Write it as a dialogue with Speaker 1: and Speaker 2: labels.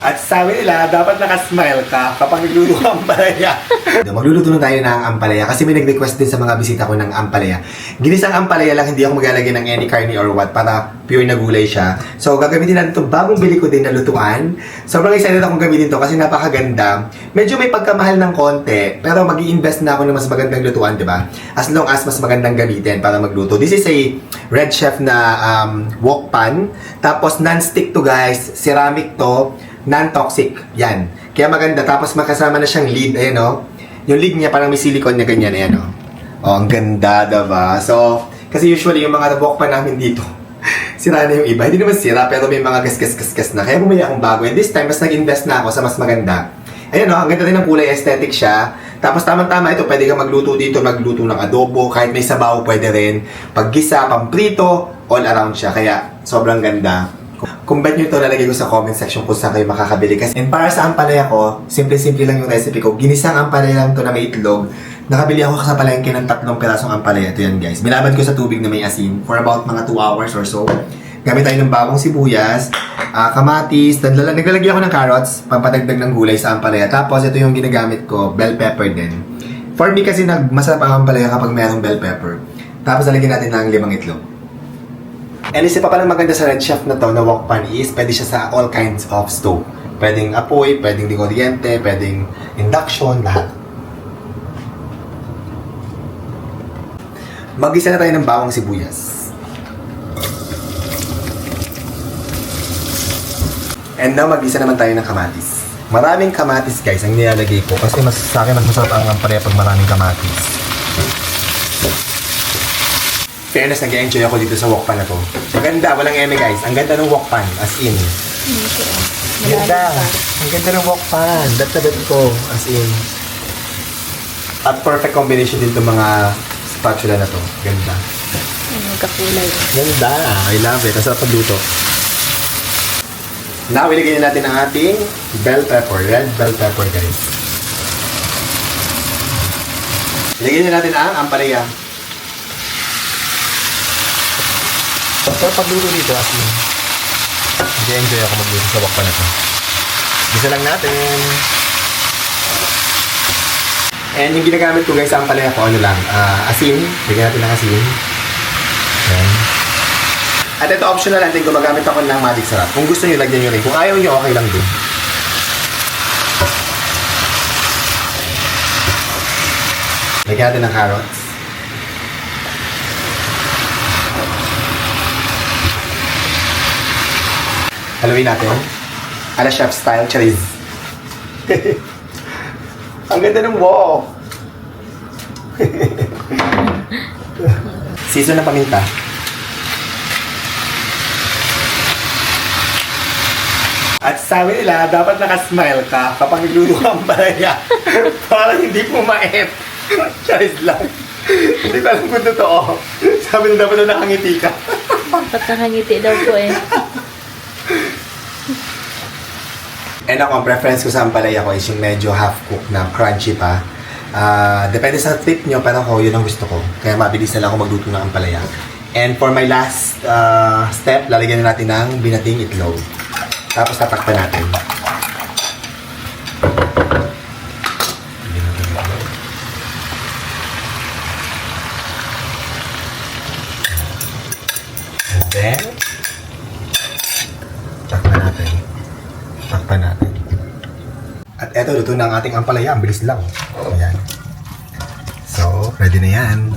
Speaker 1: At sabi nila, dapat nakasmile ka kapag nagluluto ka ng ampalaya. Magluluto na tayo ng ampalaya kasi may nag-request din sa mga bisita ko ng ampalaya. Ginisang ampalaya lang, hindi ako maglalagay ng any carne or what para pure na gulay siya. So gagamitin natin ito bagong bili ko din na lutuan. Sobrang excited akong gamitin to kasi napakaganda. Medyo may pagkamahal ng konti, pero mag-i-invest na ako ng mas magandang lutuan, di ba? As long as mas magandang gamitin para magluto. This is a Red Chef na wok pan. Tapos non-stick to guys, ceramic to. Non-toxic. Yan. Kaya maganda. Tapos makasama na siyang lid. Ayan o. Yung lid niya parang may silicone niya ganyan. Ayan o. Oh, ang ganda, diba? So, kasi usually yung mga wok pa namin dito, sira na yung iba. Hindi naman sira, pero may mga gas na. Kaya bumili akong bago. And this time, mas nag-invest na ako sa mas maganda. Ayan o. Ang ganda rin ng kulay. Aesthetic siya. Tapos tamang-tama ito. Pwede kang magluto dito. Magluto ng adobo. Kahit may sabaw, pwede rin. Paggisa, pamprito, all around siya. Kaya, sobrang ganda. Kung bet nyo ito, lalagay ko sa comment section kung saan kayo makakabili. Kasi, and para sa ampalaya ko, simple-simple lang yung recipe ko. Ginisang ampalaya lang ito na may itlog. Nakabili ako sa palengke ng 3 pirasong ampalaya. Ito yan guys. Binabad ko sa tubig na may asin for about mga 2 hours or so. Gamit tayo ng bawang sibuyas, kamatis, naglalagay ako ng carrots, pampadagdag ng gulay sa ampalaya. Tapos ito yung ginagamit ko, bell pepper din. For me kasi masarap ang ampalaya kapag mayroong bell pepper. Tapos lalagyan natin ng 5 itlog. And isa pa palang maganda sa Red Chef na to na wok pan is pwede siya sa all kinds of stove. Pwedeng apoy, pwedeng di kuryente, pwedeng induction, lahat. Mag-isa na tayo ng bawang sibuyas. And now mag-isa naman tayo ng kamatis. Maraming kamatis guys ang nilalagay ko kasi sa akin mas masarap ang ampalaya pag maraming kamatis. Fairness, nag-enjoy ako dito sa wok pan na to. Maganda, walang eme guys. Ang ganda ng wok pan, as in. Ganda. Ang ganda ng wok pan. That's the best ko, as in. At perfect combination din itong mga spatula na to. Ganda.
Speaker 2: Magkakulay.
Speaker 1: Ganda. I love it. Ang sarap pagluto. Now, ilagay na natin ang ating bell pepper. Red bell pepper guys. Ilagay na natin ang ampalaya. So, pagluto dito, as in, nag-enjoy ako magluto sa wok pan na to. Gisa lang natin. And yung ginagamit ko guys sa ampalaya ko, ano lang, asin. Bigyan natin ng asin. Ayan. At ito optional natin, gumagamit ako ng magic sarap. Kung gusto nyo, lagyan nyo rin. Kung ayaw nyo, okay lang din. Lagyan natin ng carrots. Haluin natin. Ala chef style, charis. Ang ganda ng wok. Season na paminta. At sabi nila, dapat nakasmile ka kapag nagluluto ka ng ampalaya. Parang hindi pumait. Charis lang. Hindi ko alam kung totoo. Sabi nila, dapat na nakangiti ka.
Speaker 2: Dapat nakangiti daw po eh.
Speaker 1: And ako, ang preference ko sa ampalaya ko is yung medyo half-cooked na crunchy pa. Depende sa trip nyo, pero ako, yun ang gusto ko. Kaya mabilis na lang ako magluto ng ampalaya. And for my last step, lalagyan na natin ng binating itlog. Tapos tatakpan natin. And then, takpan natin. Takpan natin. At eto, luto na ang ating ampalaya. Ang bilis lang. Ayan. So, ready na yan.